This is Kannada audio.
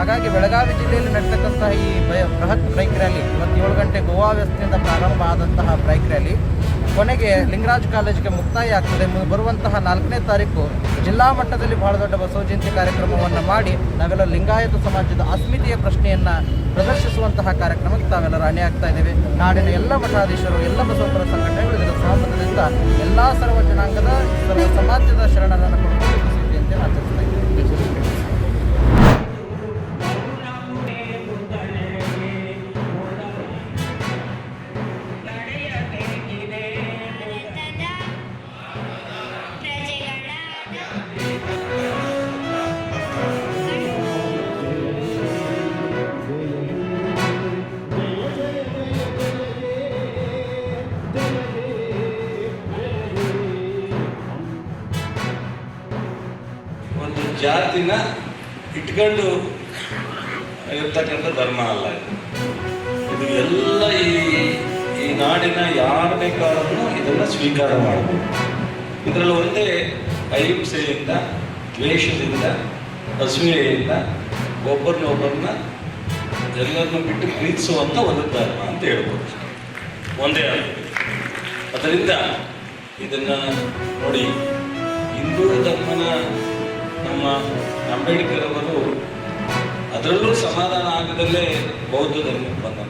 ಹಾಗಾಗಿ ಬೆಳಗಾವಿ ಜಿಲ್ಲೆಯಲ್ಲಿ ನಡೆತಕ್ಕಂತಹ ಈ ಬೃಹತ್ ಬೈಕ್ ರ್ಯಾಲಿ ಇವತ್ತು 7 ಗಂಟೆ ಗೋವಾ ವ್ಯವಸ್ಥೆಯಿಂದ ಪ್ರಾರಂಭ ಆದಂತಹ ಬೈಕ್ ರ್ಯಾಲಿ ಕೊನೆಗೆ ಲಿಂಗರಾಜ್ ಕಾಲೇಜಿಗೆ ಮುಕ್ತಾಯ ಆಗ್ತದೆ. ಬರುವಂತಹ 4ನೇ ತಾರೀಕು ಜಿಲ್ಲಾ ಮಟ್ಟದಲ್ಲಿ ಬಹಳ ದೊಡ್ಡ ಬಸವ ಜಯಂತಿ ಕಾರ್ಯಕ್ರಮವನ್ನು ಮಾಡಿ ನಾವೆಲ್ಲ ಲಿಂಗಾಯತ ಸಮಾಜದ ಅಸ್ಮಿತೆಯ ಪ್ರಶ್ನೆಯನ್ನು ಪ್ರದರ್ಶಿಸುವಂತಹ ಕಾರ್ಯಕ್ರಮಕ್ಕೆ ತಾವೆಲ್ಲರೂ ಅಣಿಯಾಗ್ತಾ ಇದ್ದೇವೆ. ನಾಡಿನ ಎಲ್ಲ ಮಠಾಧೀಶರು, ಎಲ್ಲ ಬಸವಪರ ಸಂಘಟನೆಗಳು ಇದರ ಸಹಮತದಿಂದ ಎಲ್ಲ ಸರ್ವ ಜನಾಂಗದ ಸರ್ವ ಸಮಾಜದ ಶರಣರನ್ನು ಕೊಡ್ಕೊಂಡು ಬಸವ ಜಯಂತಿಯನ್ನು ಆಚರಿಸ್ತಾ ಇದ್ದೇವೆ. ಒಂದು ಜಾತಿನ ಇಟ್ಕೊಂಡು ಇರ್ತಕ್ಕಂಥ ಧರ್ಮ ಅಲ್ಲ ಇದು. ಎಲ್ಲ ಈ ನಾಡಿನ ಯಾರು ಬೇಕಾದ್ರೂ ಇದನ್ನು ಸ್ವೀಕಾರ ಮಾಡಬಹುದು. ಇದರಲ್ಲಿ ಒಂದೇ ಅಹಿಂಸೆಯಿಂದ, ದ್ವೇಷದಿಂದ, ಅಸೂಯೆಯಿಂದ ಒಬ್ಬರನ್ನ ಎಲ್ಲರನ್ನು ಬಿಟ್ಟು ಪ್ರೀತಿಸುವಂಥ ಒಂದು ಧರ್ಮ ಅಂತ ಹೇಳ್ಬೋದು. ಒಂದೇ ಆಗುತ್ತೆ. ಅದರಿಂದ ಇದನ್ನು ನೋಡಿ, ಹಿಂದೂ ಧರ್ಮನ ನಮ್ಮ ಅಂಬೇಡ್ಕರ್ ಅವರು ಅದರಲ್ಲೂ ಸಮಾಧಾನ ಆಗದಲ್ಲೇ ಬೌದ್ಧ ಧರ್ಮಕ್ಕೆ ಬಂದ.